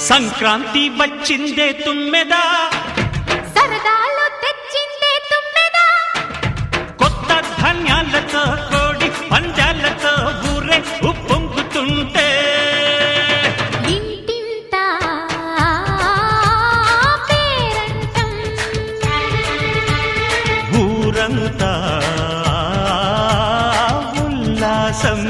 సంక్రాంతి వచ్చిందే తుమ్మెదా, సరదాలు తెచ్చిందే తుమ్మెదా, కొత్త ధాన్యాలతో కోడి పందాలతో ఊరే ఉప్పొంగుతుంటే ఇంటింత పేరంటం, ఊరంతా ఉల్లాసం.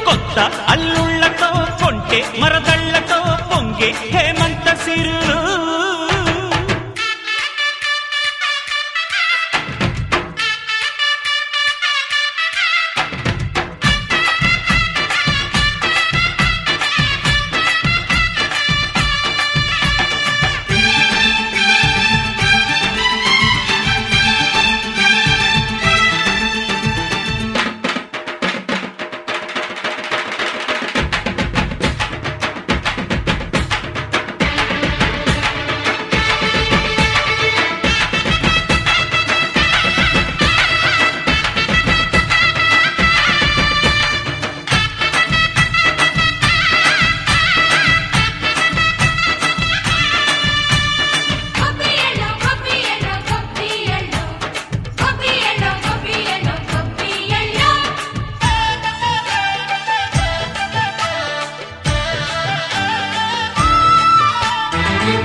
కొత్త అల్లుళ్లతో కొంటే మరదళ్లతో పొంగే హేమంత సిరులు.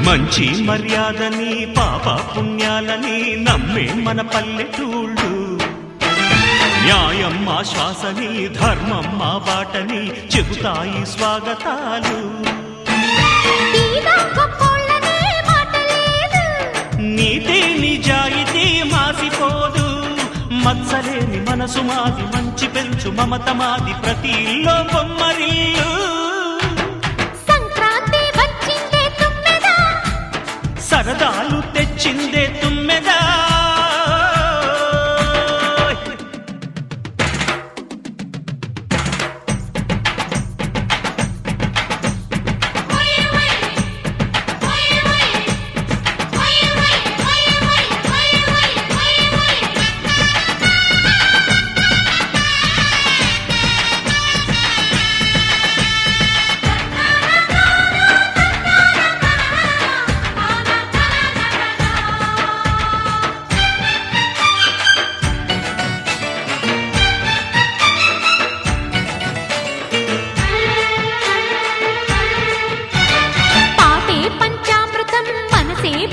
మంచి మర్యాదని పాప పుణ్యాలని నమ్మే మన పల్లెటూళ్ళు, న్యాయం మా శ్వాసని ధర్మం మా బాటని చెబుతాయి స్వాగతాలు. నీతి నిజాయితీ మాసిపోదు, మత్సలేని మనసు మాది, మంచి పెంచు మమత మాది, ప్రతి ఇల్లో బొమ్మరిల్లు. సరదాలు తెచ్చిందే తుమ్మెదా,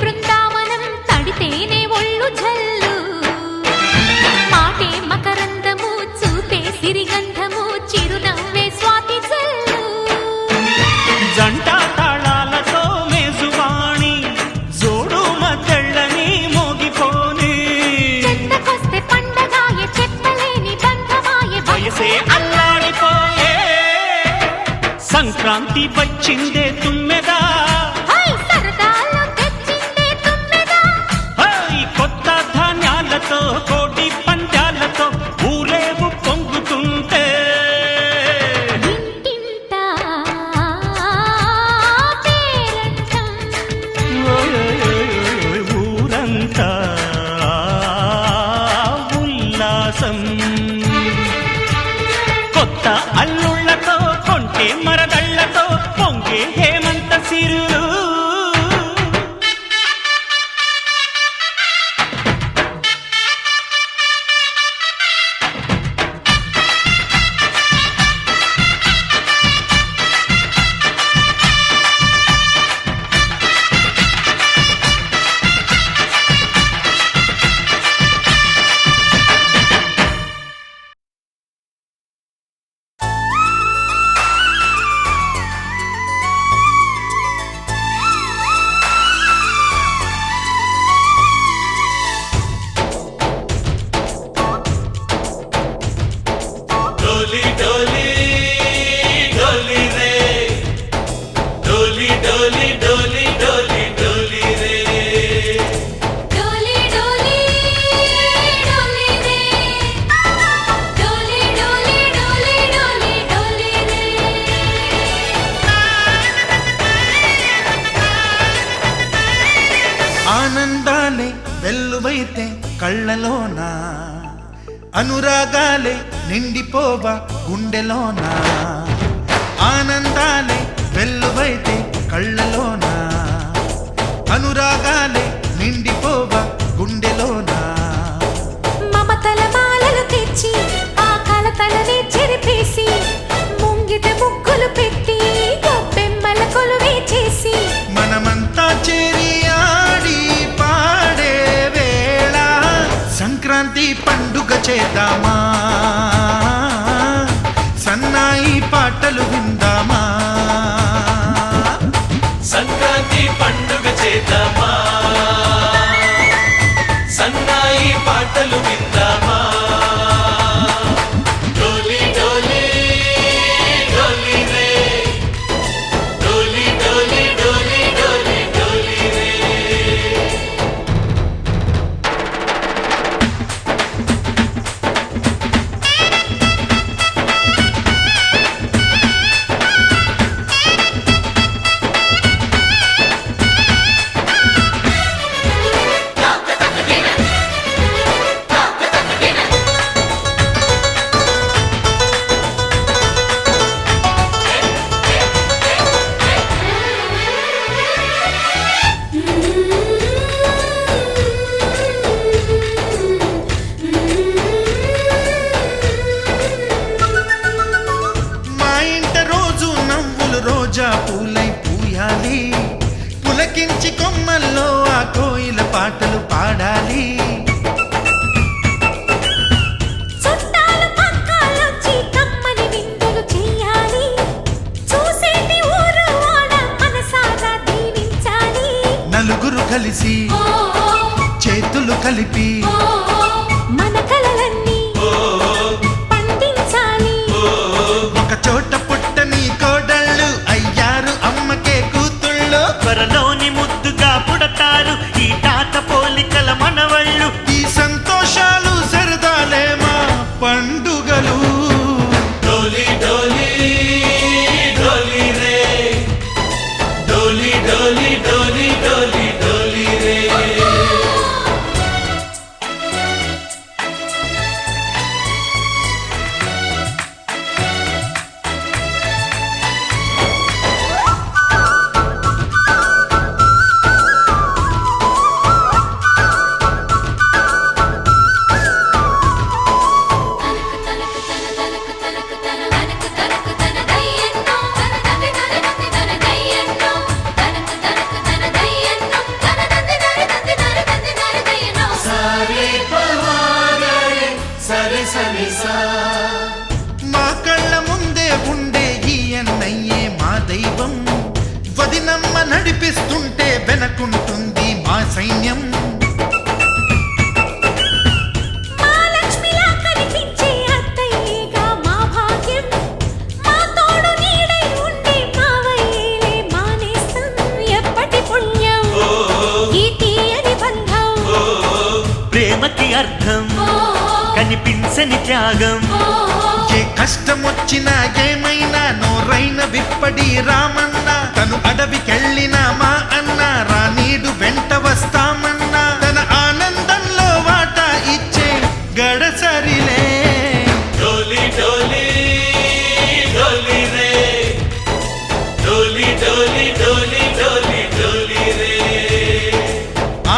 బృందావనం తడితేనే ఒళ్ళు జల్లు, మాటే మకరందము చూపే సిరిగంధము చిరునవ్వే స్వాతి జల్లు. జంట తాళాలతో మేజువాణి జోడు మద్దళ్ళని మోగిపోని, చెత్తకొస్తే పండగాయ చెప్పలేని బంధమాయ, వయసే అల్లాడిపోయే. సంక్రాంతి వచ్చిందే తుమ్మెదా, కోటి పందాలతో ఊరేగు పొంగుతుంటే ఇంటింత పేరంటం, ఊరంతా ఉల్లాసం. కొత్త అల్లుళ్లతో కొంటే మరదళ్లతో పొంగే హేమంత సిరులు. ఆనందాలే వెల్లువైతే కళ్ళలోన, అనురాగాలే నిండిపోవా గుండెలోన. ఆనందాలే వెల్లువైతే కళ్ళలోన అనురాగాలే నిండిపోవా గుండెలోన మమతల మాలలు తెచ్చి ఆ కలతలనే చెరిపేసి ముంగిట ముగ్గులు పెట్టి గొప్పెమ్మల కొలువే చేసి మనమంతా చేరి ఆడి పాడే వేళ సంక్రాంతి పండుగ చేద్దామా సన్నాయి పాటలు విందామా సంక్రాంతి పండుగ చేద్దామా సన్నాయి పాటలు విందామా డోలి డోలి డోలి రే డోలి డోలి డోలి డోలి డోలి రే మా ఇంట రోజు నవ్వులు రోజా పూలై పూయాలి పులకించి కొమ్మల్లో ఆ కోయిల పాటలు పాడాలి చుట్టాలు పక్కాలొచ్చి కమ్మని విందులు చెయ్యాలి చూసేటి ఊరు వాడ మనసారా దీవించాలి నలుగురు కలిసి చేతులు కలిపి మన కలలన్నీ పండించాలి ఒక చోట పుట్టని కోడళ్ళు అయ్యారు అమ్మకే కూతుళ్ళు త్వరలోని ముద్దుగా పుడతారు ఈ తాత పోలికల మనవళ్ళు ఈ సంతోషాలు సరదాలే మా పండుగలు డోలి డోలి డోలి రే డోలి డోలి డోలి డోలి డోలి రే సరే సరి సా మా కళ్ళ ముందే ఉండే ఈ అన్నయ్యే మా దైవం వదినమ్మ నడిపిస్తుంటే వెనకుంటుంది మా సైన్యం మా లక్ష్మిలా కనిపించే అత్తయ్యేగా మా భాగ్యం మా తోడు నీడై ఉండే మావయ్యేలే మా నేస్తం ఎప్పటి పుణ్యం ఈ తీయని బంధం ప్రేమకి అర్థం కనిపించని త్యాగం ఏ కష్టం వచ్చినా ఏమైనా నోరైన విప్పడి రామన్న తను అడవికెళ్ళిన మా అన్న రానీడు వెంట వస్తామన్నా తన ఆనందంలో వాటా ఇచ్చే గడసరిలే డోలి డోలి డోలి రే డోలి డోలి డోలి డోలి డోలి రే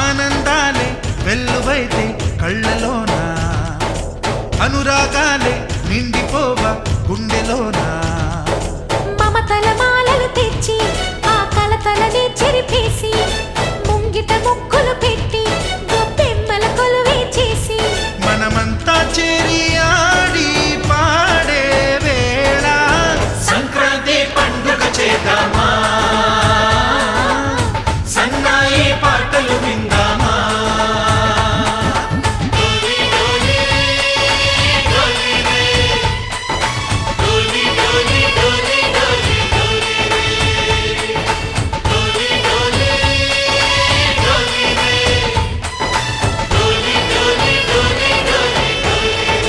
ఆనందాలే వెల్లువైతే కళ్ళలోన అనురాగాలే నిండిపోవా గుండెలోన మమతల మాలలు తెచ్చి ఆ కలతలనే చెరిపేసి ముంగిట ముగ్గులు పెట్టి గొప్పెమ్మల కొలువే చేసి మనమంతా చేరి ఆడి పాడే వేళ సంక్రాంతి పండుగ చేద్దామా సన్నాయి పాటలు విందామా డోలి డోలి డోలి రే డోలి డోలి డోలి డోలి డోలి రే డోలి డోలి డోలి రే డోలి డోలి డోలి డోలి డోలి రే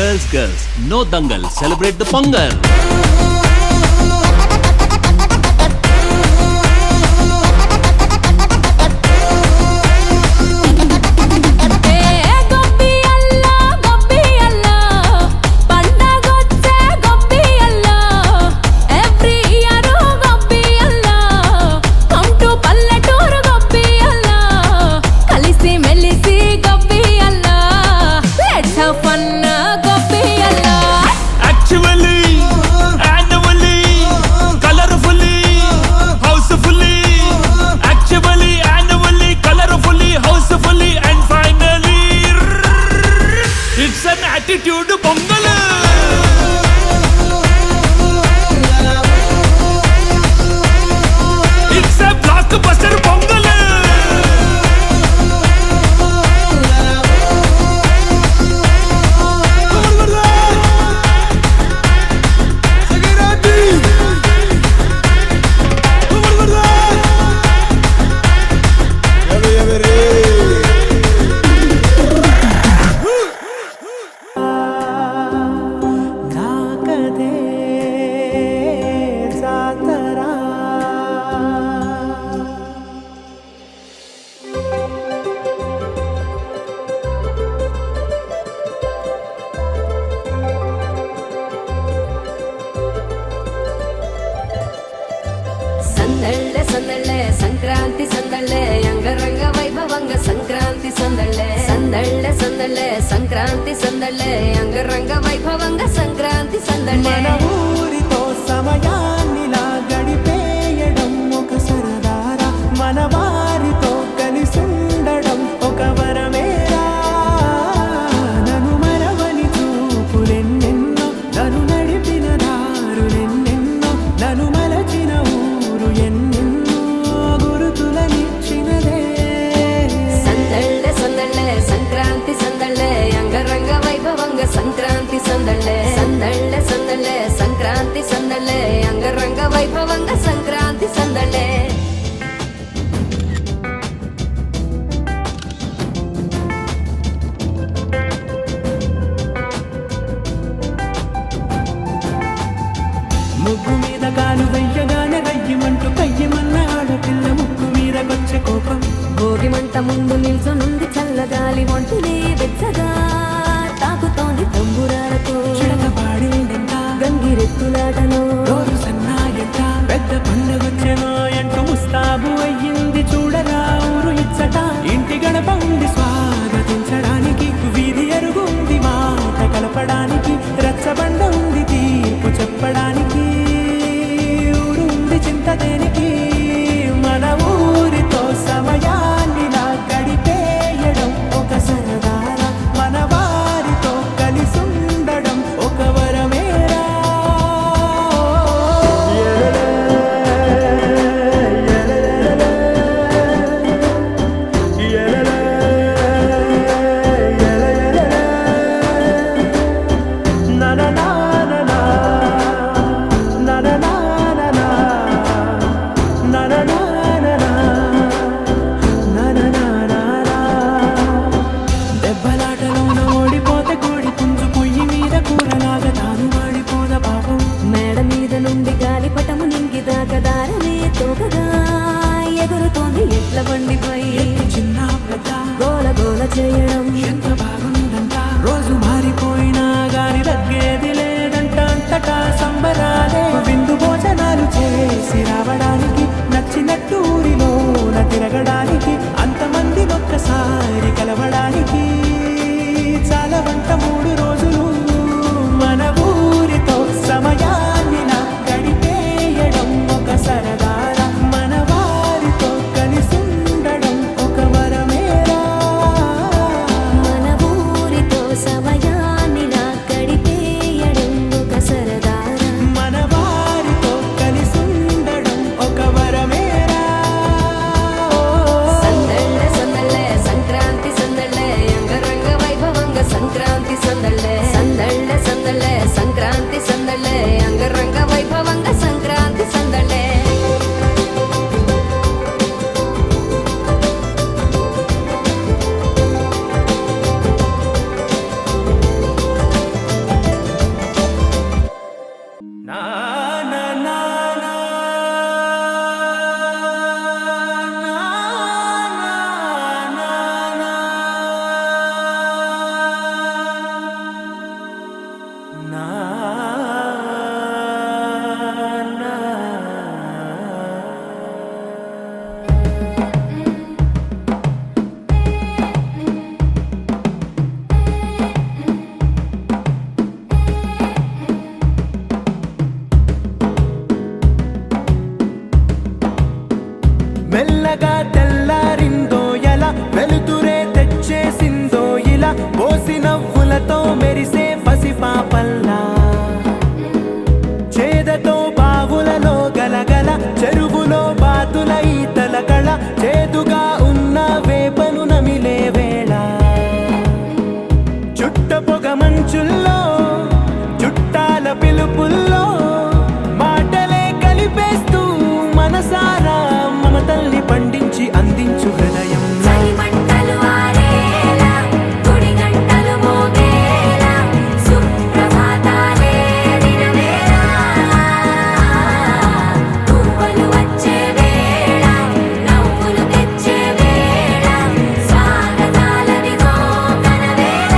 Girls, girls, no dangal. Celebrate the Pongal. attitude pongal it's a blockbuster pongal సందళ్ళే Sankranti సందళ్ళే అంగరంగ వైభవంగ సంక్రాంతి సందళ్ళే సందళ్ళే సంక్రాంతి సందళ్ళే అంగరంగ వైభవంగ సంక్రాంతి సందళ్ళే మన ఊరితో సమయాన్నిలా గడిపేయడం ఒక సరదారా మన వారితో కలిసుండడం ఒక వరమేరా నన్ను మరవని చూపులెన్నెన్నో నన్ను నడిపిన దారులెన్నెన్నో నన్ను మలచిన ఊరు ఎన్నెన్నో గురుతులనిచ్చినదే సందళ్ళే సంక్రాంతి సందళ్ళే అంగరంగ వైభవంగ సంక్రాంతి సందళ్ళే సంక్రాంతి సందళ్ళే అంగరంగ వైభవంగ సంక్రాంతి సందళ్ళే ముగ్గు మీద కాలు వెయ్యగానే రయ్యమంటూ కయ్యమన్న ఆడపిల్ల ముగ్గు మీదకొచ్చే కోపం భోగి మంట ముందు నిల్చొనుంది చల్లగాలి ఒంటినే వెచ్చగా తాకుతోంది తంబురాలతో చిడక పాడిందంట గంగిరెత్తులాటలో రోజు సన్నాయంట పెద్ద పండుగొచ్చెనో ఎంటూ ముస్తాబు అయ్యింది చూడరా ఊరు ఇచ్చట ఇంటి గడప ఉంది స్వాగతించడానికి వీధి అరుగుంది మాట కలపడానికి రచ్చబండ ఉంది తీర్పు చెప్పడానికి ఊరుంది చింత దేనికి మన ఊరితో సమయాన్నిలా గడిపేయడం ఒక సరదారా మన వారితో కలిసుండడం ఒక వరమేరా దెబ్బలాటలోన ఓడిపోతే కోడి పుంజు పొయ్యి మీద కూరలాగా తాను వాడిపోద పాపం మేడ మీద నుండి గాలిపటము నింగి దాకదారనే తోకగా ఎగురుతోంది ఎట్ల బండిపై చిన్న పెద్ద గోల గోల చేయడం ఎంత బాగుందంట రోజు మారిపోయినా గాని తగ్గేది లేదంట అంతటా సంబరాలే విందు భోజనాలు చేసి రావడానికి నచ్చినట్టు ఊరిలోన తిరగడానికి అంతమంది ఒక్కసారి కలవడానికి చాలా వంట 3 రోజులు మన ఊరితో సమయాన్నిలా గడిపేయడం ఒక సరదారా మన వారితో కలిసుండడం ఒక వరమేరా మన నా నా నా నా మెల్లగా తెల్లారిందో ఎలా వెలుతురే తెచ్చేసిందో ఇలా పోసి నవ్వులతో మెరిసే పసిపాపల్లా చేదతో బావులలో గలగల చెరువులో బాతుల ఈతల కళ చేదుగా ఉన్న వేపను నమిలే వేళ చుట్ట పొగ మంచుల్లో చుట్టాల పిలుపుల్లో మాటలే కలిపేస్తూ మనసారా మమతల్ని పండించి అందించు హృదయం చలిమంటలు ఆరేలా గుడి గంటలు మోగేలా సుప్రభాతాలే దినవేళ పువ్వులు వచ్చే వేళ నవ్వులు తెచ్చే వేళ స్వాగతాలదిగో కనవేళ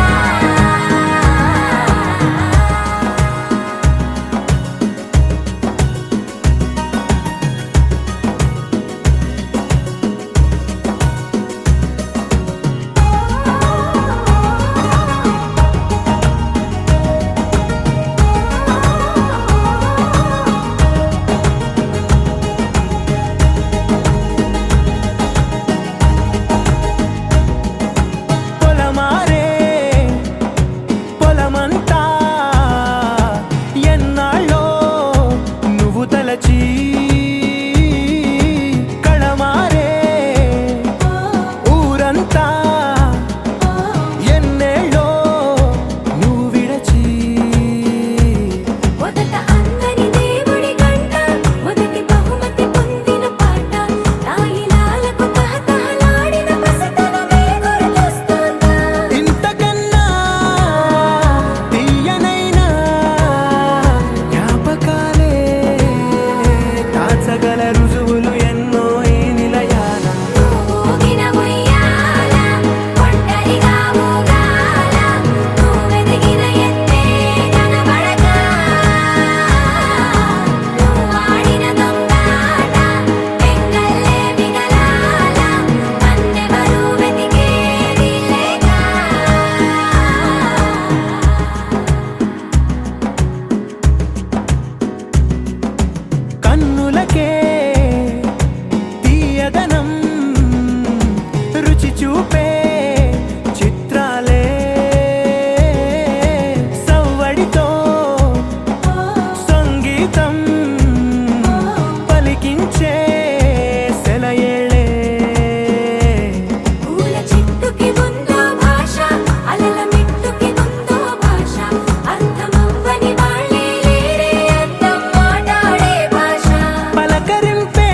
పొలమారే పొలమంతా ఎన్నాళ్ళో నువ్వు తలచి కళమారే ఊరంతా ఎన్నేళ్ళో నువ్వు విడచి మొదట అందని దేవుడి గంట మొదటి బహుమతి పొందిన పాట తాయిలాలకు తహతహలాడిన పసితనమే గుర్తొస్తుందా ఇంతకన్నా తీయనైనా జ్ఞాపకాలే దాచగల రుజువులు ఎన్నో ఈ నిలయాల ఊగిన ఉయ్యాల ఒంటరిగా ఊగాల నువ్వెదిగిన ఎత్తే కనబడక నువ్వాడిన దొంగాట పెంగల్లే మిగలాల నన్నెవరూ వెతికేది లేక కన్నులకే తీయదనం రుచి చూపే చిత్రాలే సవ్వడితో సంగీతం పలికించే సెలయేళే పూల చిట్టుకి ఉందో భాష అలల మిట్టుకి ఉందో భాష అర్థమవ్వని వాళ్ళే లేరే అర్థం మాట్లాడే భాష పలకరింపే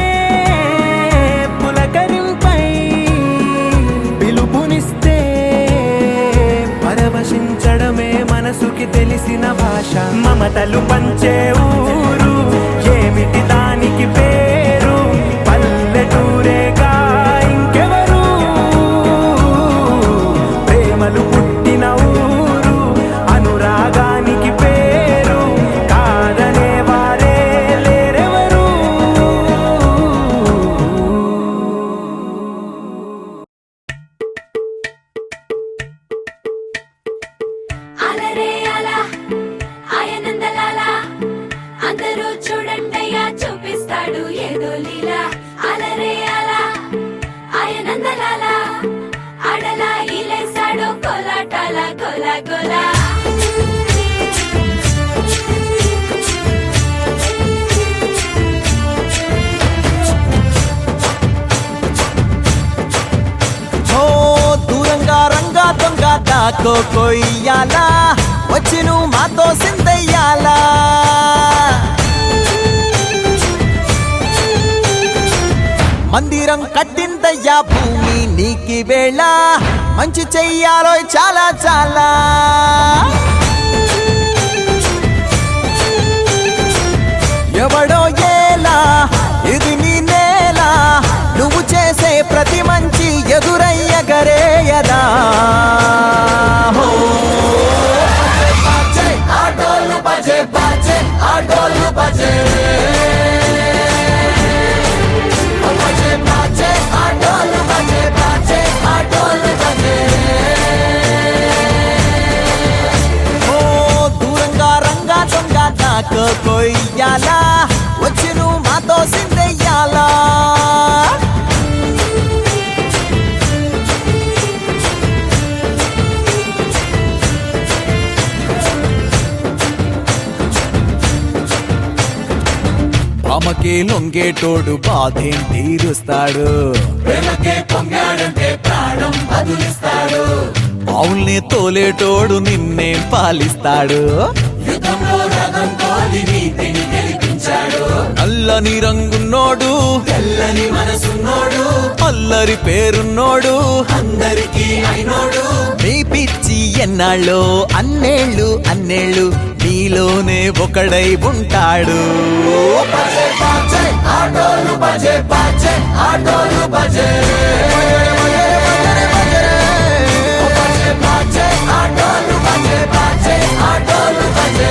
పులకరింపై పిలుపునిస్తే పరవశించడమే మనసుకి తెలిసిన భాష మమతలు పంచే ఊరు ఏమిటి దానికి పేరు పల్లెటూరేగా ఇంకెవరు ప్రేమలు పుట్టిన ఊరు అనురాగానికి పేరు కాదనే వారే లేరెవరు అలరే అలా ఆయనందలాల అందరూ చూడండయ్యా చూపిస్తాడు ఏదో లీలా అలరే అలా ఆయనందలాల అడలా ఇలేసాడు కోలాటాల గోలా గోలా ఓ దూరంగా రంగా దొంగ దాకో కొయ్యాలా వచ్చి నువ్వు మాతో సిందయ్యాలా మందిరం కట్టిందయ్యా భూమి నీకి వేళ మంచి చెయ్యాలో చాలా చాలా బజే బజే బాజే ఆటోలు బజే బాజే ఆటోలు బజే ఓ దూరంగా రంగా దొంగ నాకు కొయ్యాలా వచ్చి నువ్వు మాతో సిందెయ్యాలా ప్రేమకే లొంగేటోడు బాధేం తీరుస్తాడు ప్రేమకే పొంగాడంటే ప్రాణం బదులిస్తాడు ఆవుల్ని తోలేటోడు నిన్నేం పాలిస్తాడు యుద్ధంలో రథం తోలి నీతిని గెలిపించాడు నల్లని రంగున్నోడు తెల్లని మనసున్నోడు అల్లరి పేరున్నోడు అందరికీ అయినోడు మీ పిచ్చి ఎన్నాళ్ళో అన్నేళ్ళు అన్నేళ్ళు నీలోనే ఒకడై ఉంటాడు బజే బాజే ఆటోలు బజే బాజే ఆటోలు బజే బజే బాజే ఆటోలు బజే బాజే ఆటోలు బజే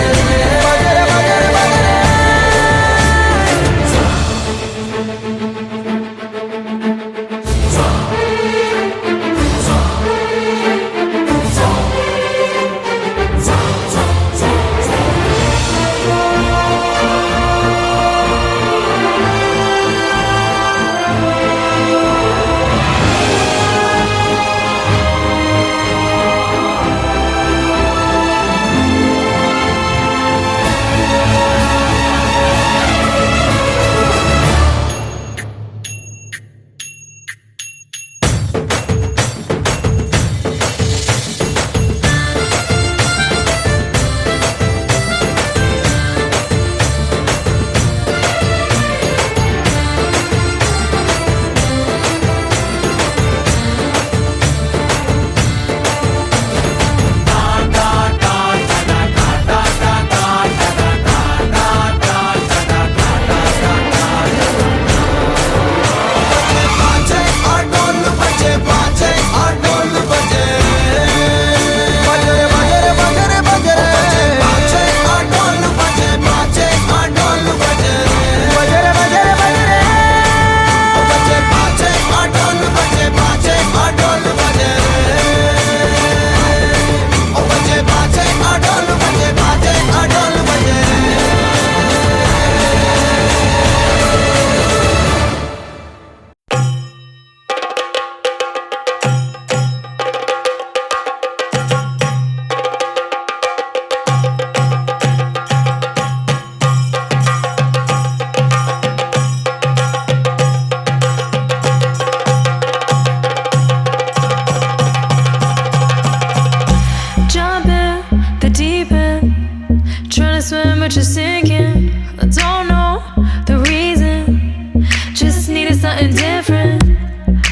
but you're sinking. I don't know the reason, just needed something different.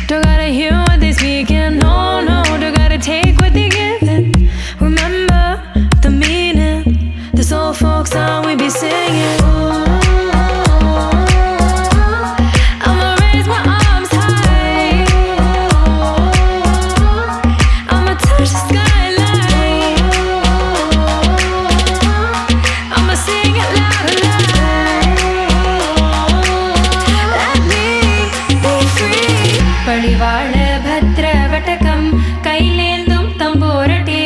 Don't gotta hear what they speaking, no, no. Don't gotta take what they giving. Remember the meaning, this old folk song we be singing. I'ma raise my arms high, I'ma touch the skyline, I'ma sing it loud and loud. Let me be free. Padivaal bhadra vatakam kailendum tamborate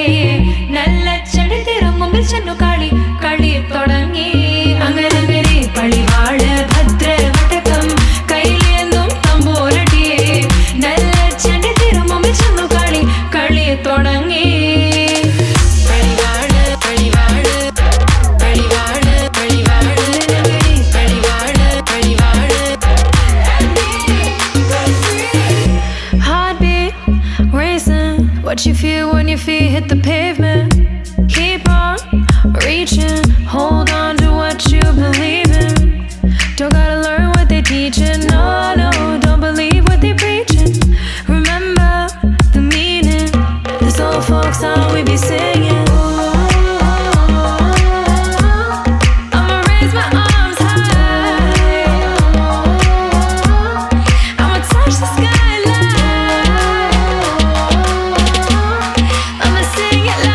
nalla chadithirum mumbil channu kali kali thodangi angarangare. Padivaal bhadra vatakam kailendum tamborate nalla chadithirum mumbil channu kali kali thodangi. Padivaal padivaal padivaal padivaal padivaal padivaal. Heartbeat racing, what you feel when your feet hit the pavement. Keep on reaching, hold on to what you believe in. Don't gotta learn what they teaching, no, no. Don't believe what they preaching. Remember the meaning, this old folk song we be singing. I'ma raise my arms high, I'ma touch the skyline, I'ma sing it loud.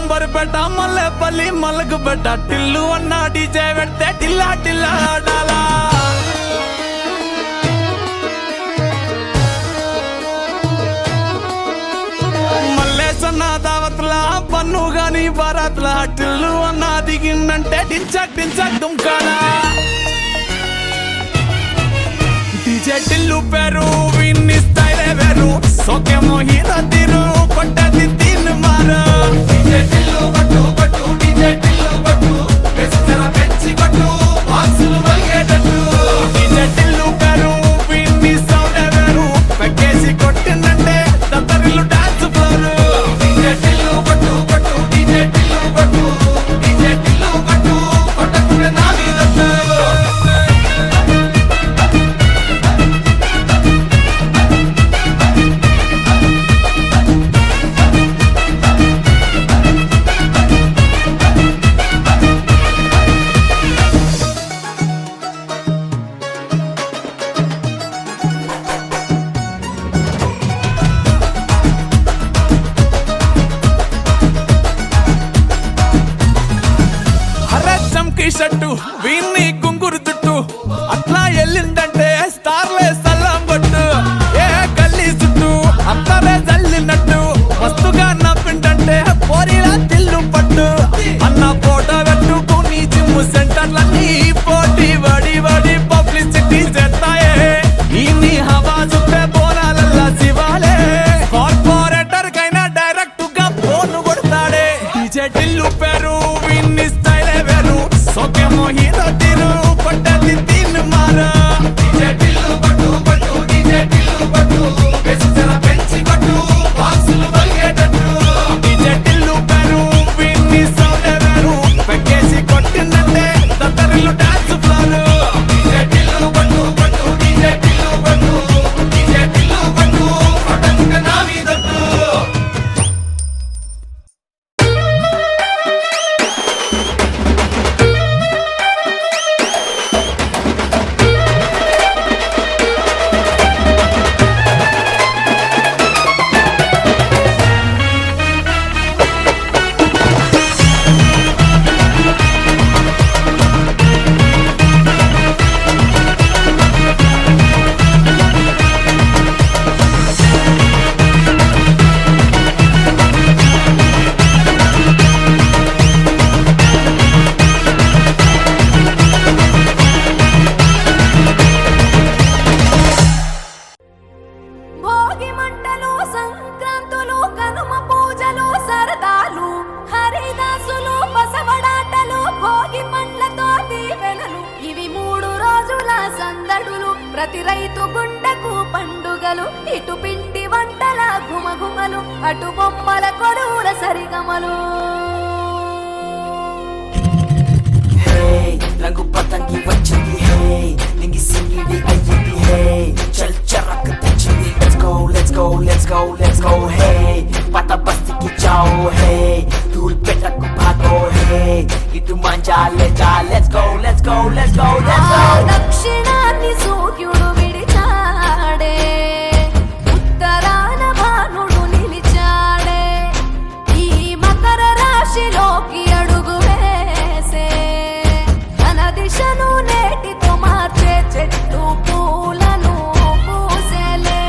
Amberpet Mallepally Malakpet Tillu అన్న DJ పెడితే టిల్లా టిల్లా ఆడాలా మల్లేసన్న దావత్ల పన్ను గాని బారాత్ల టిల్లు అన్న దిగిందంటే డించక్ డించక్ దుంకాలా DJ Tillu పేరు విన్ని స్టైలే వేరు సోకేమో hero తీరు కొట్టది తీన్ మారు డీజే టిల్లు కొట్టు కొట్టు డీజే టిల్లు కొట్టు వెచ్చన పెంచి కొట్టు బాక్సులు మలిగేటట్టు డీజే టిల్లు పేరు విన్ని సౌండ్ వేరు పెక్కేసి కొట్టిందంటే దత్తరిల్లు డాన్స్ ఫ్లోర్ డీజే టిల్లు కొట్టు కొట్టు డీజే టిల్లు కొట్టు డీజే టిల్లు కొట్టు కొట్టకుండా నా మీదట్టు షట్టు వీన్ని గుంగురు చుట్టూ అట్లా ఎల్లిందంటే స్టార్లే సల్లం కొట్టు ఏ గల్లీ చుట్టూ అత్తరే జల్లినట్టు మస్తుగా నవ్విందంటే పోరిలా తిల్లు పట్టు అన్న ఫోటో పెట్టుకుని జిమ్ సెంటర్లన్నీ పోటీ వడి వడి పబ్లిసిటీ చేస్తాయే ఇన్ని హవా చుట్టే బోనాలల్లా శివాలే కార్పొరేటర్ కైనా డైరెక్ట్ గా ఫోన్ కొడతాడే డీజే టిల్లు పేరు విన్ని స్టైలే వేరు సోకేమో హీరో తీరు కొట్టది తీన్ మారు డీజే టిల్లు కొట్టు కొట్టు డీజే టిల్లు కొట్టు వెచ్చన పెంచి కొట్టు బాక్సులు మలిగేటట్టు డీజే టిల్లు పేరు విన్ని సౌండ్ వేరు పెక్కేసి కొట్టిందంటే దత్తరిల్లు డాన్స్ ఫ్లోర్ డీజే టిల్లు కొట్టు కొట్టు డీజే టిల్లు కొట్టు డీజే టిల్లు కొట్టు కొట్టకుండా నా మీదట్టు భోగి మంటలు సంక్రాంతులు కనుమ పూజలు సరదాలు హరిదాసులు బసవడాటలు భోగి పండ్లతో దీవెనలు ఇవి 3 రోజుల సందడులు ప్రతి రైతు గుండెకు పండుగలు ఇటు పిండి వంటల గుమగుమలు అటు బొమ్మల కొడువుల సరిగమలు రంగు పతంగి వచ్చింది హే నింగి సింగిడి అయ్యింది హే చల్ చరక్ తెచ్చింది let's go let's go let's go let's go hey పత బస్తికి జాओ హే ధూల్ పెట్టకు భాగో హే ఇటు మంజా లేజా let's go let's go let's go let's go దక్షిణాన్ని సూర్యుడు విడిచాడే ఉత్తరాన భానుడు నిలిచాడే ఈ మకర రాశిలోకి అడుగు వేసే తన దిశను నేటితో మార్చే చెట్టు పూలను పూసేలే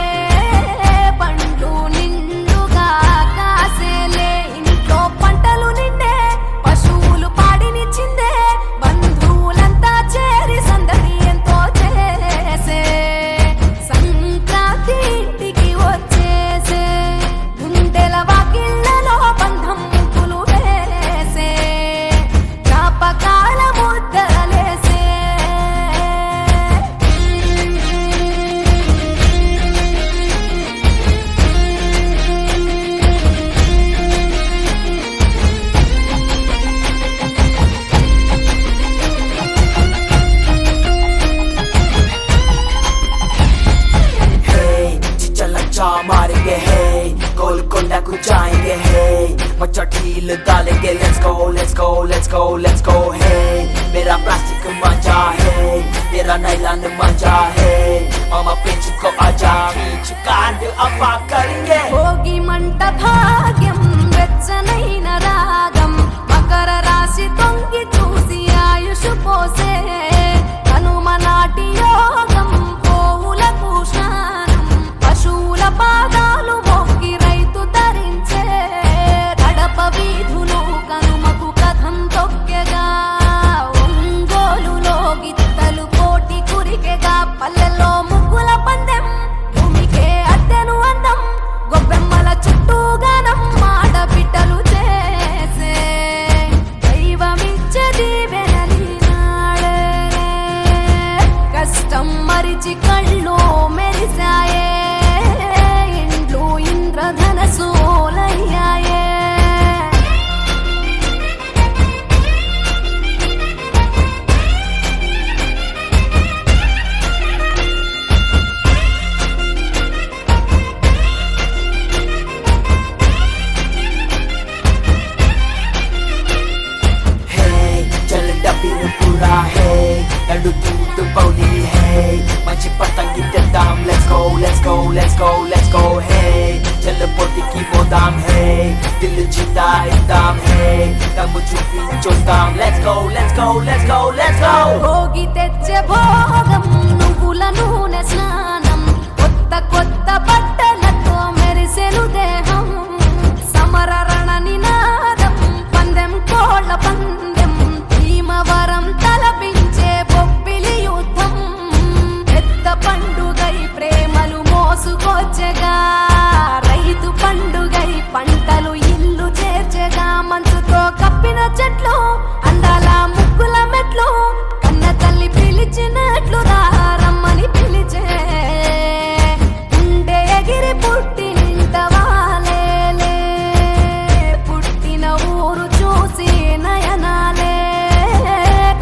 పండ్లు నిండుగా కాసేలే ఇంట్లో పంటలు నిండే పశువులు పాడినిచ్చిందే బంధువులంతా చేరి సందడి ఎంతో చేసే సంక్రాంతి ఇంటికి వచ్చేసే గుండెల వాకిళ్ళలో బంధం ముగ్గులు వేసే జ్ఞాపకాల ముద్దలేసే चिच्चा मारेंगे हे गोलकोंडा को जाएंगे हे मच्छर ढील डालेंगे let's go let's go let's go let's go hey मेरा प्लास्टिक मजा है तेरा नायलॉन मजा है मामा पिंच को आजा बीच कांड अपा करेंगे భోగి మంట భాగ్యం వెచ్చనైన రాగ మకర రాశి తొంగి చూసి ఆయుష్ పోసే కనుమ నాటి యోగం పోవులకు స్నానం పశువుల పాదాలు మొక్కి రైతు ధరించే కడప వీధులు కనుమకు కథం తొక్కెగా ఒంగోలులో గిత్తలు కోటి కురికెగా పల్లెల్లో ముగ్గుల పందెం భూమికే అద్దెను అందం గొబ్బెమ్మల చుట్టూ గానం ఆడబిడ్డలు చేసే దైవమిచ్చే దీవెనలి నాడే కష్టం మరిచి కళ్ళు మెరిసాయే ఇండ్లు ఇంద్రధనసూలయ్యాయే Hey, चल डबीर पूरा है लड्डू दूध बौली है मंची पतंगी दाम let's go let's go let's go let's go hey चल पोती की मोदाम है दिल जीता एकदम है दम चुपी चोदाम let's go let's go let's go let's go Bhogi తెచ్చే భోగం నువ్వుల నూనె స్నానం కొత్త కొత్త బట్టలతో మెరిసెను దేహం సమర రణ నినాదం పందెం కోళ్ళ పందెం భీమవరం తలపించే బొబ్బిలి యుద్ధం పెద్ద పండుగై ప్రేమలు మోసుకొచ్చగా రైతు పండుగై పంటలు ఇల్లు చేర్చగా మంచుతో కప్పిన చెట్లు అందాల ముగ్గుల మెట్లు కన్న తల్లి పిలిచినట్లు రమ్మని పిలిచే ఉండే ఎగిరి పుట్టినింత వాలేలే పుట్టిన ఊరు చూసి నయనాలే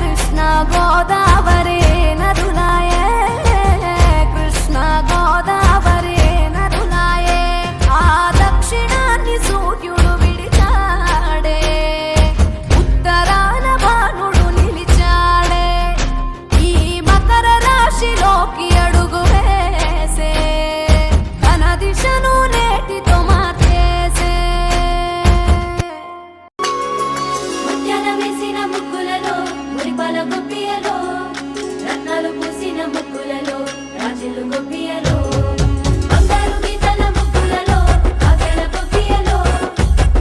కృష్ణ గోదావరి నదులాయే కృష్ణ గోదావరి నదులాయే ఆ దక్షిణాన్ని సూర్యుడు విడిచాడే ఉత్తరాన భానుడు నిలిచాడే ఈ మకర రాశిలోకి అడుగు వేసే తన దిశను నేటితో మార్చేసే ముత్యాల వేసిన ముగ్గులలో మురిపాల గొప్పియలో రత్నాలు పూసిన ముగ్గులలో రాజులు గొప్పియలో బంగారు గీతల ముగ్గులలో కావ్యాల గొప్పియలో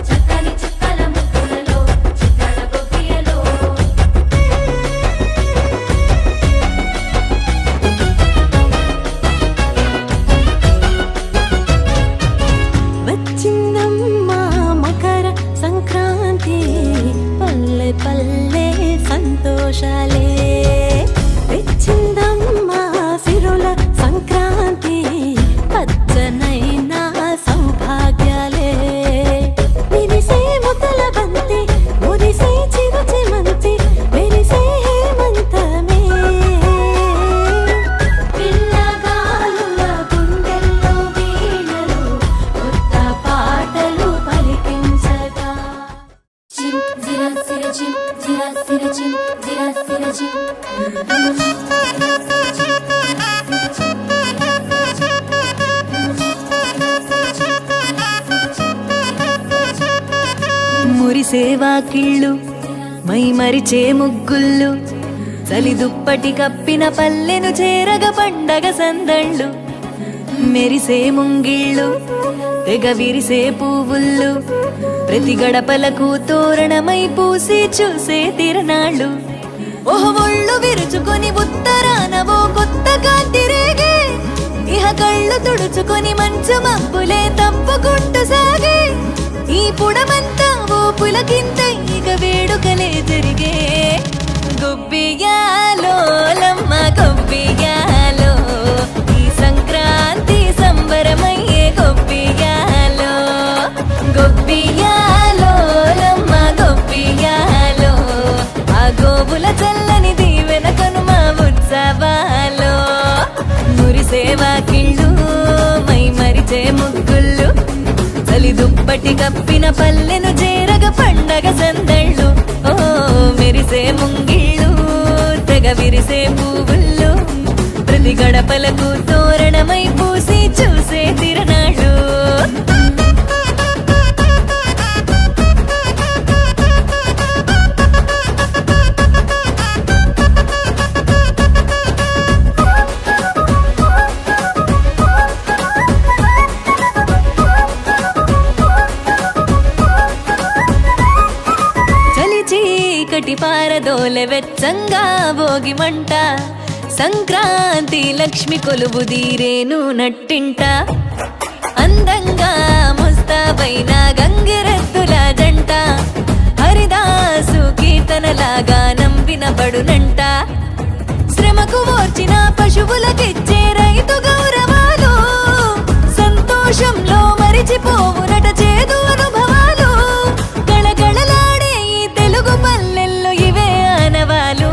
చక్కని చుక్కల ముగ్గులలో చిత్రాల గొప్పియలో వచ్చిందమ్మా మకర సంక్రాంతి పల్లె పల్లె సంతోషాలే తెచ్చిందమ్మా సిరుల సంక్రాంతి పచ్చనైన సౌభాగ్యాలే విరిసే ముతల బంతి మురిసే చిరు చిమంతి మెరిసే హేమంతమే పిల్లగాలుల గుండెల్లో వీణలు కొత్త పాటలు పలికించగా చిం జిరా సిర చిం జిరా సిర చిం జిరా సిర చిం మురిసేవా కిళ్ళు మై మరిచే ముగ్గుళ్ళు చలి దుప్పటి కప్పిన పల్లెను చేరగ పండగ సందళ్ళు మెరిసే ముంగిళ్ళు తెగ విరిసే పువ్వుళ్ళు ప్రతి గడపలకు తోరణమై పూసి చూసే తిరణాళ్ళు ఓహ్ ఒళ్ళు విరుచుకొని ఉత్తరాన ఓ కొత్త కాంతి రేగే ఇహ కళ్ళు తుడుచుకొని మంచు మబ్బులే తప్పుకుంటూ సాగే ఈ పుడమంతా ఓ పులకింత ఇక వేడుకలే జరిగే గొబ్బియాలో లమ్మ గొబ్బియాలో ఈ సంక్రాంతి సంబరమయ్యే గొబ్బియాలో గొబ్బియాలో లమ్మ గొబ్బియాలో ఆ గోవుల చల్లని దీవెన కనుమ ఉత్సవాలో మురిసేవా కిళ్ళు మై మరిచే ముగ్గుళ్ళు చలి దుప్పటి కప్పిన పల్లెను చేరగ పండగ సందళ్ళు ఓ మెరిసే ముంగిళ్ళు తెగ విరిసే పువ్వుళ్ళు ప్రతి గడపలకు తోరణమై పూసి చూసే తిరణాళ్ళు నీటి పారదోలె వెచ్చంగా భోగి మంట సంక్రాంతి లక్ష్మి కొలువు దీరేను నట్టింట అందంగా ముస్తాబైన గంగిరెద్దుల జంట హరిదాసు కీర్తనలాగా వినబడునంట శ్రమకు ఓర్చిన పశువులకిచ్చే రైతు గౌరవాలు సంతోషంలో మరిచిపోవునట చేదు అనుభవాలు గళగళలాడే ఈ తెలుగు పల్లెల్లో ఇవే ఆనవాలు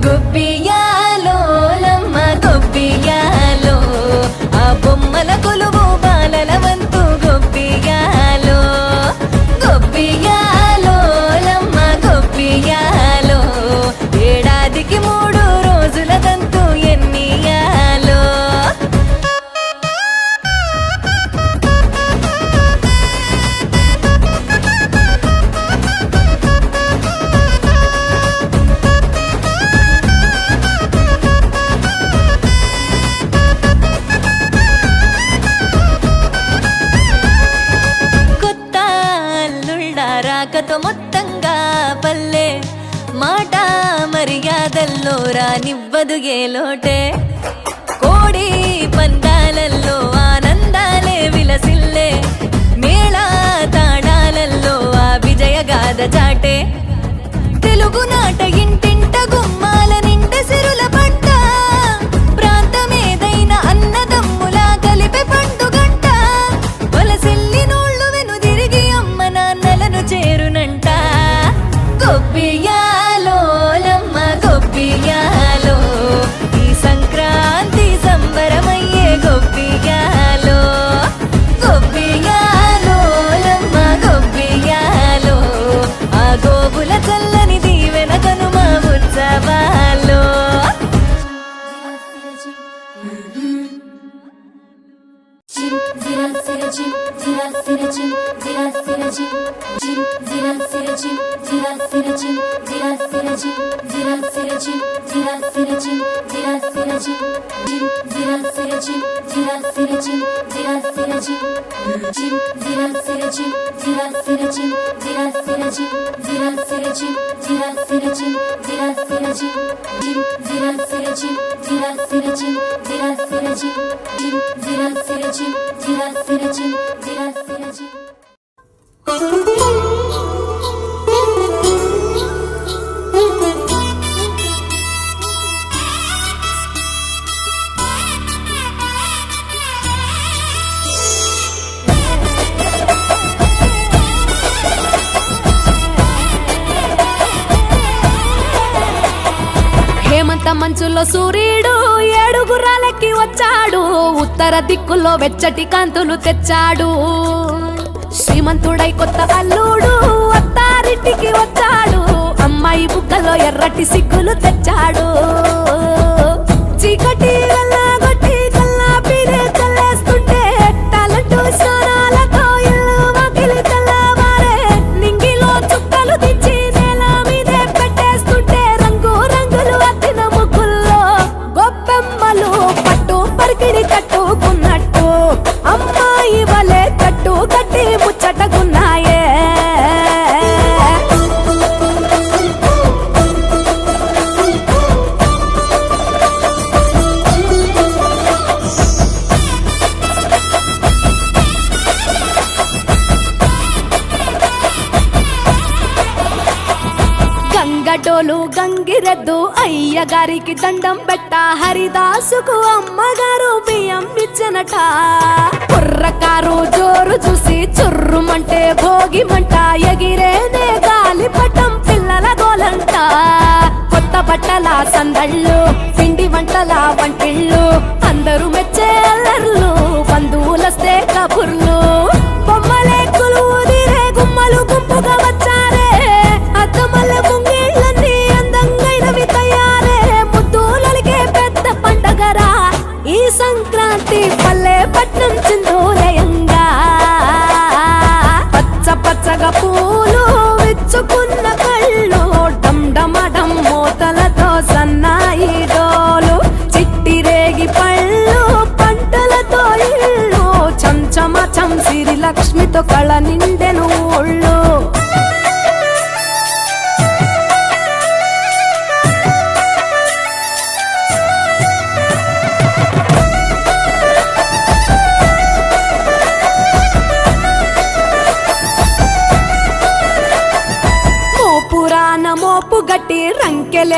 గొబ్బియాలో లమ్మ గొబ్బియాలో ఆ బొమ్మల కొలువు బాలల వంతు గొబ్బియాలో గొబ్బియాలో లమ్మ గొబ్బియాలో ఏడాదికి 3 రోజుల దంతు ఎన్నియాలో కొత్త అల్లుళ్ళ రాకతో మొత్తంగా పల్లె మాట మర్యాదల్లో రానివ్వదు ఏ లోటే కోడి పందాలల్లో ఆనందాలే విలసిల్లే మేళా తాళాలల్లో ఆ విజయగాథ చాటే తెలుగు నాట ఇంటింట గుమ్మాల నిండ సిరుల పట్ట ప్రాంతమేదైన అన్నదమ్ములా కలిపే పండుగంట వలసిల్లి నోళ్ళు వెనుదిరిగి అమ్మ నాన్నలను చేరునంట గొబ్బియాలో లమ్మ గొబ్బియాలో ఈ సంక్రాంతి సంబరమయ్యే గొబ్బియాలో గొబ్బియాలో లమ్మ గొబ్బియాలో ఆ గోవుల చల్లని దీవెన కనుమ ఉత్సవాలో హేమంత మంచులో సూర్యుడు 7 గుర్రాలకి వచ్చాడు ఉత్తర దిక్కులో వెచ్చటి కాంతులు తెచ్చాడు శ్రీమంతుడై కొత్త అల్లుడు అత్తారింటికి వచ్చాడు అమ్మాయి బుగ్గలో ఎర్రటి సిగ్గులు తెచ్చాడు చీకటి వెళ్ళగొట్టి కల్లాపిరే చల్లేస్తుంటే టాలెంట్ స్నానాలతో ఇల్లు వాకిలి తెల్లవారే నింగిలో చుక్కలు దించి నేల మీదే పెట్టేస్తుంటే రంగు రంగులు అద్దిన ముగ్గుల్లో గొప్పెమ్మలు పట్టు పరికిడి కట్టుకున్నట్టు అమ్మాయి వలె కట్టు కట్టి ముచ్చటకున్నాయే గంగటోలు గంగిరెద్దు అయ్యగారికి దండం పెట్ట హరిదాసుకు అమ్మగారు బియ్యం ఇచ్చనట కుర్రకారు జోరు చూసి చుర్రుమంటే భోగి మంట ఎగిరేనే గాలిపటం పిల్లల గోలంట కొత్త బట్టల సందళ్ళు పిండి వంటల వంటిళ్ళు అందరూ మెచ్చే అల్లర్లు బంధువులస్తే కబుర్లు బొమ్మలే కొలువుదిరే గుమ్మలు గుంపుగా వచ్చారే అద్దమల్ల ముంగిళ్ళన్నీ అందంగైనవి తయారే ముద్దులలిగే పెద్ద పండగరా ఈ సంక్రాంతి పల్లె పట్నం చిందూలయంగా పచ్చ పచ్చగా పూలు విచ్చుకున్న కళ్ళు డమ్ మోతలతో సన్నాయి డోలు చిట్టి రేగి పళ్ళు పంటలతో ఇళ్ళు చంచమ చంసిరి లక్ష్మితో కళ నిండెను ఊళ్ళు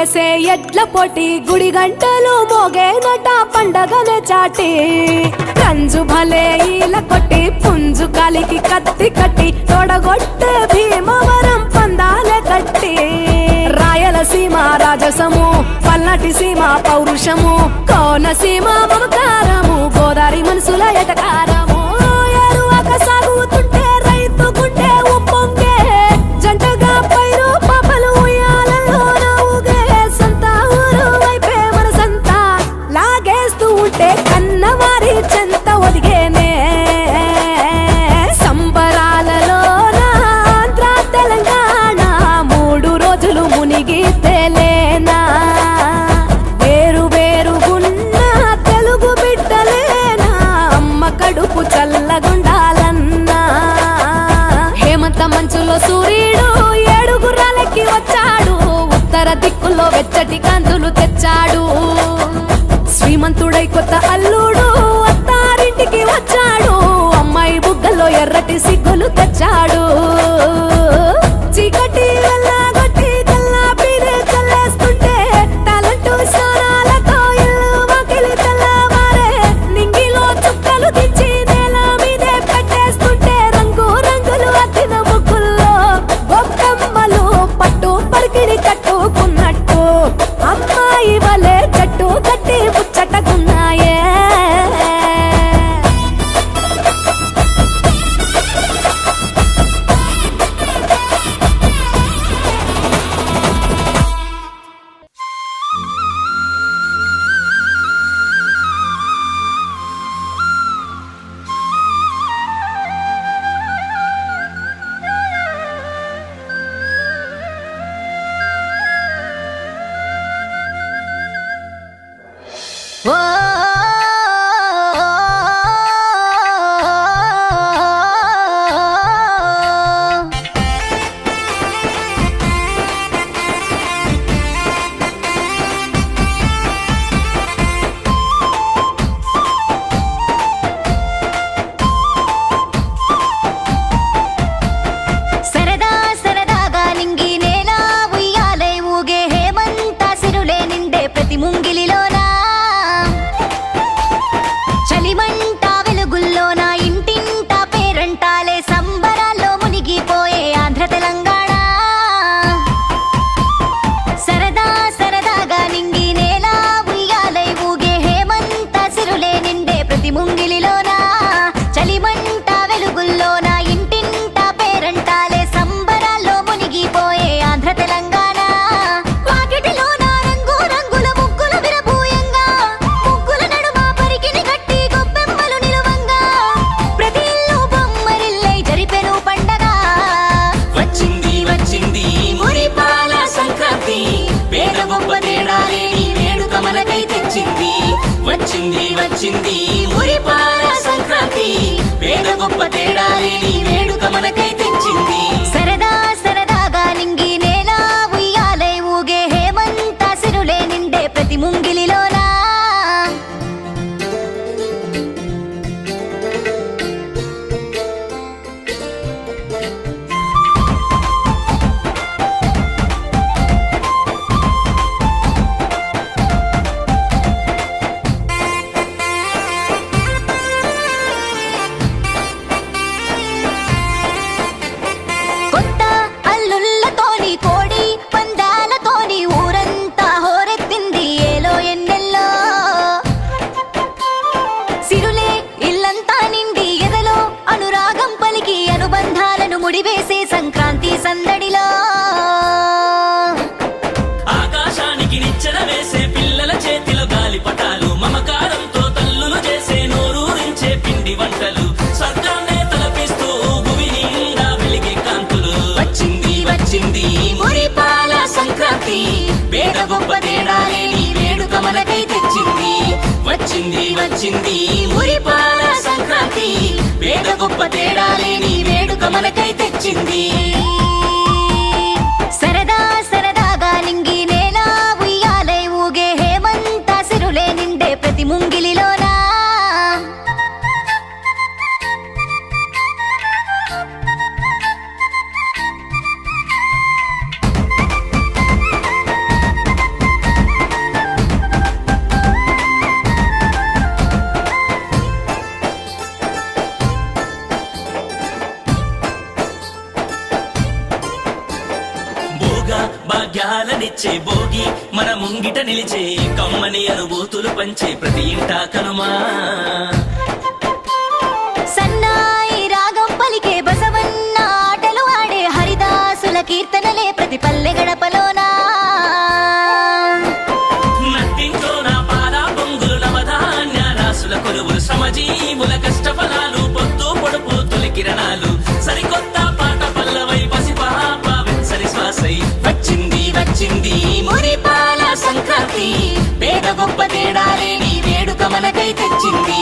వేసే ఎడ్ల పొట్టి గుడి గంటలు మోగేనట పండగనే చాటి కంజు భలే ఈల కొట్టి పుంజు కాలికి కత్తి కట్టి తొడగొట్టే భీమవరం పందాలే కట్టి రాయలసీమ రాజసము పల్నాటి సీమ పౌరుషము కోనసీమ మమకారము గోదావరి మనసుల ఎటకారము ఎరువక సాగుతుంటే రైతు గుండె ఉప్పొంగే జంటగా పైరు పాపలు ఉయ్యాలలో నవ్వుగే సంత ఊరు వైపే మన సంత లాగేస్తూ ఉంటే కన్నవారి చెంత ఒదిగేనే సంబరాలలో ఆంధ్ర తెలంగాణ 3 రోజులు మునిగి తేలేనా వేరు వేరుగున్న తెలుగు బిడ్డలేనా అమ్మ కడుపు చల్లగుండాలన్నా హేమంత మంచులో సూర్యుడు 7 గుర్రాలకి వచ్చాడు ఉత్తర దిక్కులో వెచ్చటి కాంతులు తెచ్చాడు శ్రీమంతుడై కొత్త అల్లుడు అత్తారింటికి వచ్చాడు అమ్మాయి బుగ్గలో ఎర్రటి సిగ్గులు తెచ్చాడు చీకటి వెళ్ళగొట్టి కల్లాపినే చల్లేస్తుంటే టాలెంటు స్నానాలతో ఇల్లు వాకిలి తెల్లవారే నింగిలో చుక్కలు దించి నేల మీదే పెట్టేస్తుంటే రంగు రంగులు అద్దిన ముగ్గుల్లో గొప్పమ్మలు పట్టు పరికిణి కట్టుకున్నట్టు అమ్మాయి వలే జట్టు కట్టి ముచ్చటకున్నాయే సరదా సరదాగా నింగి నేల ఉయ్యాలై ఊగే హేమంత సిరులే నిండే ప్రతి ముంగిలిలోనా చలిమంట వెలుగుల్లోన ఇంటింట పేరంటాలే సంబరాల్లో మునిగిపోయే ఆంధ్ర తెలంగాణ సరదా సరదాగా నింగి నేల ఉయ్యాలై ఊగే హేమంత సిరులే నిండే ప్రతి ముంగిలిలోనా చలిమంట వెలుగుల్లోన ఇంటింట పేరంటాలే సంబరాల్లో మునిగిపోయే ఆంధ్ర తెలంగాణ వాకిటిలోన రంగు రంగుల ముగ్గుల విరబూయంగా ముగ్గుల నడుమ పరికిని కట్టి గొప్పెమ్మలు నిలువంగా ప్రతి ఇల్లు బొమ్మరిల్లై జరిపెను పండగ వచ్చింది వచ్చింది మురిపాల సంక్రాంతి పేద గొప్ప తేడాలేని వేడుక మనకై తెచ్చింది వచ్చింది వచ్చింది మురిపాల సంక్రాంతి పేద గొప్ప తేడాలేని వేడుక మనకై తెచ్చింది సరదా సరదాగా నింగి నేల ఉయ్యాలై ఊగే హేమంత సిరులే నిండే ప్రతి ముంగిలిలోనా కొత్త అల్లుళ్ళతోని కోడి పందాలతోని ఊరంతా హోరెత్తింది ఏలో ఎన్నెల్లో సిరులే ఇల్లంతా నిండి ఎదలో అనురాగం పలికి అనుబంధాలను ముడివేసే సంక్రాంతి సందడిలో ఆకాశానికి నిచ్చెన వేసే పిల్లల చేతిలో గాలిపటాలు మమకారంతో తల్లులు చేసే నోరూరించే పిండి వంటలు స్వర్గాన్నే తలపిస్తూ భూమి నిండా వెలిగే కాంతులు వచ్చింది వచ్చింది మురిపాల సంక్రాంతి పేద గొప్ప తేడాలేని వేడుక మనకై తెచ్చింది వచ్చింది వచ్చింది మురిపాల సంక్రాంతి పేద గొప్ప తేడాలేని వేడుక మనకై తెచ్చింది సరదా సరదాగా నింగి నేల ఉయ్యాలై ఊగే హేమంత సిరులే నిండే ప్రతి ముంగిలిలోనా సరదాలనిచ్చే భోగి మన ముంగిట నిలిచే కమ్మని అనుభూతులు పంచే ప్రతి ఇంటా కనుమా సన్నాయి రాగం పలికే బసవన్న ఆటలు ఆడే హరిదాసుల కీర్తనలే ప్రతి పల్లె గడపలోనా నట్టింటోన పాల పొంగులు నవధాన్య రాసుల కొలువులు శ్రమజీవుల కష్టఫలాలు పొద్దు పొడుపు తొలి కిరణాలు సరికొత్త పాట పల్లవై పసిపాప వెచ్చని శ్వాసై వచ్చింది వచ్చింది మురిపాల సంక్రాంతి పేద గొప్ప తేడాలేని వేడుక మనకై తెచ్చింది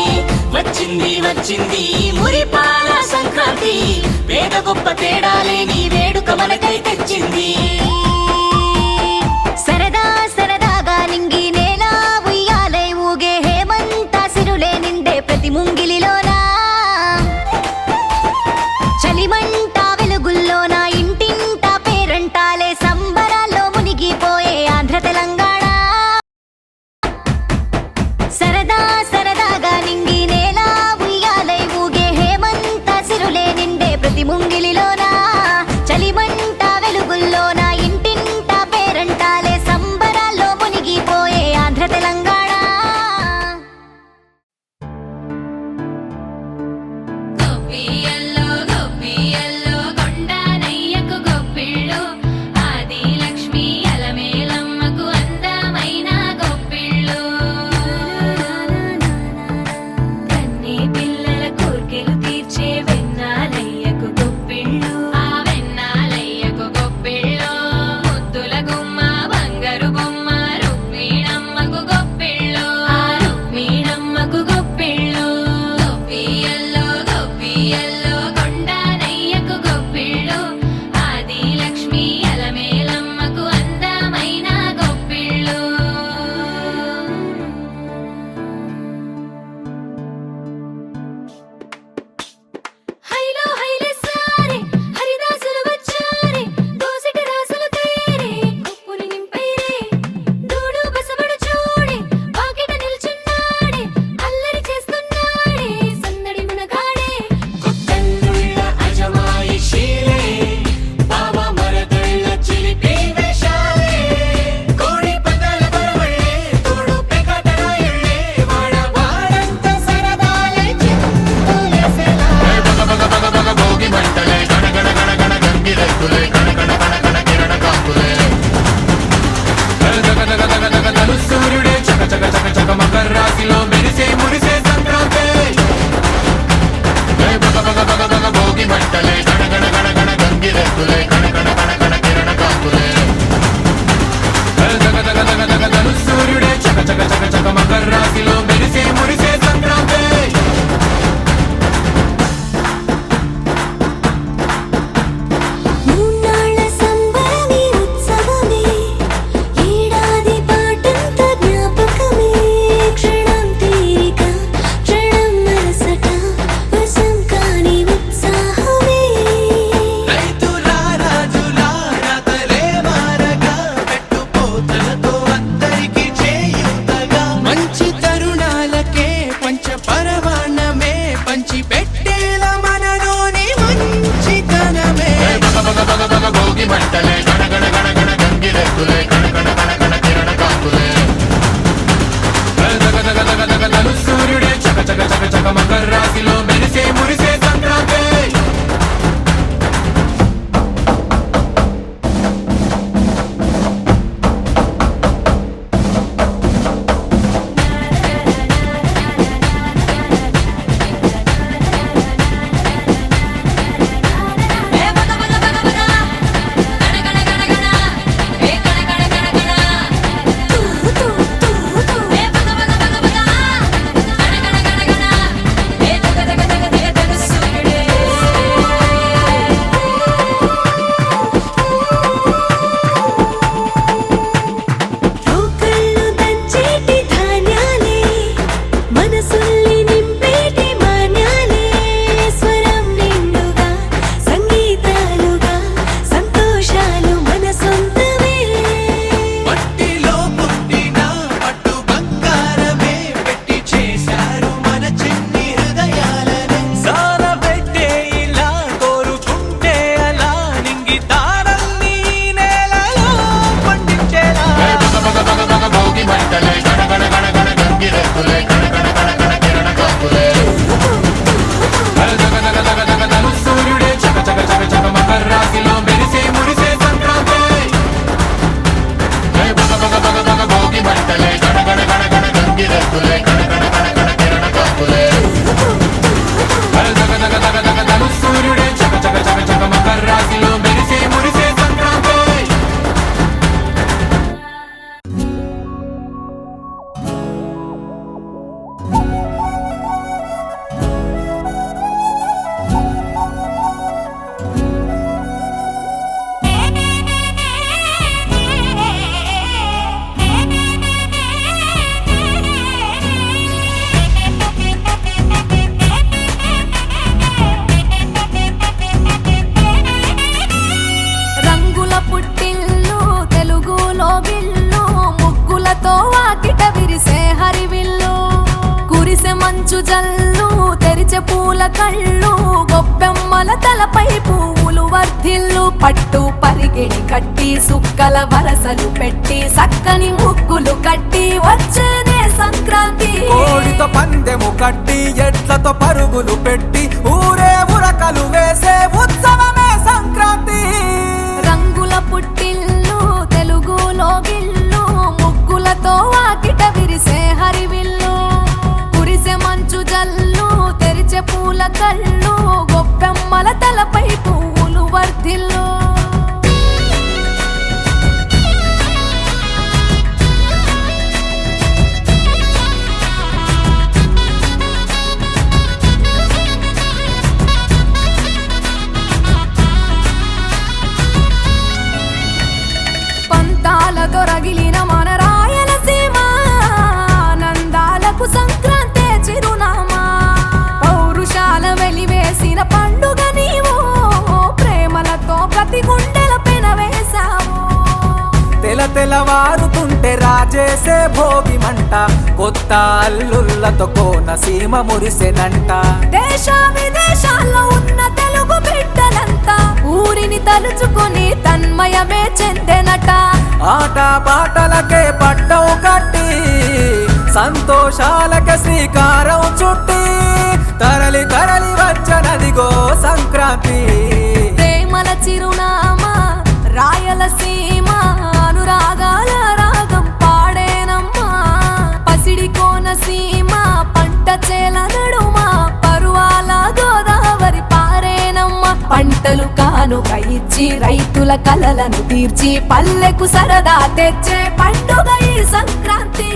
వచ్చింది వచ్చింది మురిపాల సంక్రాంతి పేద గొప్ప తేడాలేని వేడుక మనకై తెచ్చింది సరదా సరదాగా నింగి నేల ఉయ్యాలై ఊగే హేమంత సిరులే నిండే ప్రతి ముంగిలిలోనా చలిమంట వెలుగుల్లోన ఇంటింట పేరంటాలే సంబరాల్లో మునిగిపోయే ఆంధ్ర తెలంగాణ సరదా సరదాగా నింగి నేల ఉయ్యాలై ఊగే హేమంత సిరులే నిండే ప్రతి ముంగిలిలోన చలిమంట వెలుగుల్లోన ఇంటింట పేరంటాలే సంబరాల్లో మునిగిపోయే ఆంధ్ర తెలంగాణ గొప్పియల్లో గొప్పియల్లో కొండనయ్యకు గొప్పిళ్ళు ఆది లక్ష్మి అలమేలమ్మకు అందమైన గొప్పిళ్ళు కన్నీ పిల్లల కోర్కెలు తీర్చే వెన్నాలయ్యకు గొప్పిళ్ళు ఆ వెన్నాలయ్యకు గొప్పిళ్ళు ముద్దుల గుమ్మ బంగారు బొమ్మ రుక్మిణమ్మకు గొప్పిళ్ళు ఆ రుక్మిణమ్మకు గొప్పిళ్ళు గొప్పియల్లో గొప్పియల్లో కొండనయ్యకు గొప్పిళ్ళు ఆది లక్ష్మి అలమేలమ్మకు అందమైన గొప్పిళ్ళు హైలో హైలే సారే హరిదాసులు వచ్చారే దోసిటి రాసులు తేరే కొప్పులు నింపైరే దూడు బసబడు చూడే వాకిట నిల్చున్నాడే అల్లరి చేస్తున్నాడే సందడి మునగాడే కొత్తల్లుళ్ళ అజమాయిషీలే బావ మరదళ్ళ చిలిపి వేషాలే కోడి పదాల బరవళ్ళే తోడు పెకటరాయళ్ళే వాడ వాడంత సరదాలే చింతులేసేలా భోగి మంటలే గణగణ గణగణ గంగిరెద్దులే గణగణ గణగణ కిరణ కాంతులే తలు సూర్యుడే చక చక చక చక మకర రాశిలో మెరిసే మురిసే సంక్రాంతి భోగి మంటలే గణగణ గణగణ గంగిరెద్దులే గణగణ గణగణ కిరణ కాంతులే తలు సూర్యుడే చక చక చక చక మకర రాశిలో మెరిసే మురిసే సంక్రాంతి మూన్నాళ్ళ సంబరమే ఉత్సవమే ఏడాది పాటంత జ్ఞాపకమే క్షణం తీరిక క్షణం మరసట వశం కాని ఉత్సాహమే రైతుల రాజుల రాతలే మారగా పెట్టుపోతలతో అందరికీ చేయుతగా మంచి తరుణాలకే పంచ పరమాన్నమే పంచి పెట్టేల మనలోని మంచితనమే భోగి మంటలే గణగణ గణగణ గంగిరెద్దులే గణగణ గణగణ కిరణ కాంతులే తలు సూర్యుడే చక చక చక చక మకర రాశిలో మెరిసే మురిసే సంక్రాంతి ఏ బగ బగ బగ బగ గణ గణ గణ గణ ఏ గణ గణ గణ గణ తూ తూ తూ తూ ఏ బగ బగ బగ బగ గణ గణ గణ గణ ఏ దగ మంచు జల్లు తెరిచే పూల కళ్ళు గొప్పెమ్మల తలపై పువ్వులు వర్ధిల్లు పట్టు పరిగిణి కట్టి సుక్కల వరసలు పెట్టి సక్కని ముగ్గులు కట్టి వచ్చేనే సంక్రాంతి కోడితో పందెము కట్టి ఎట్లతో పరుగులు పెట్టి ఊరే ఉరకలు వేసే ఉత్సవమే సంక్రాంతి రంగుల పుట్టిల్లు తెలుగులో గిల్లు ముగ్గులతో వాకిట విరిసే హరివిల్లు కురిసే మంచు జల్లు తెరిచే పూల కళ్ళు గొప్పెమ్మల తలపై పువ్వులు వర్ధిల్లు పంతాలతో రగిలిన మన రాయలసీమ ఆనందాలకు సంక్రాంతి చిరునామా పౌరుషాల వెలివేసిన పండుగ నీవు ప్రేమలతో ప్రతి గుండెల పెనవేశావు తెలవారుతుంటే రాజేసే భోగి మంట కొత్త అల్లుళ్ళతో కోనసీమ మురిసెనంట దేశ విదేశాల్లో ఉన్న తెలుగు బిడ్డలంతా ఊరిని తలుచుకొని తన్మయమే చెందెనట ఆట పాటలకే పట్టం కట్టి సంతోషాలకే శ్రీకారం చుట్టి తరలి తరలి వచ్చనదిగో సంక్రాంతి ప్రేమల చిరునామా రాయలసీమ అనురాగాల రాగం పాడేనమ్మా పసిడి కోనసీమ పంట చేల నడుమ పరువాల గోదావరి పారేనమ్మా పంటలు కానుక ఇచ్చి రైతుల కలలను తీర్చి పల్లెకు సరదా తెచ్చే పండుగ ఈ సంక్రాంతి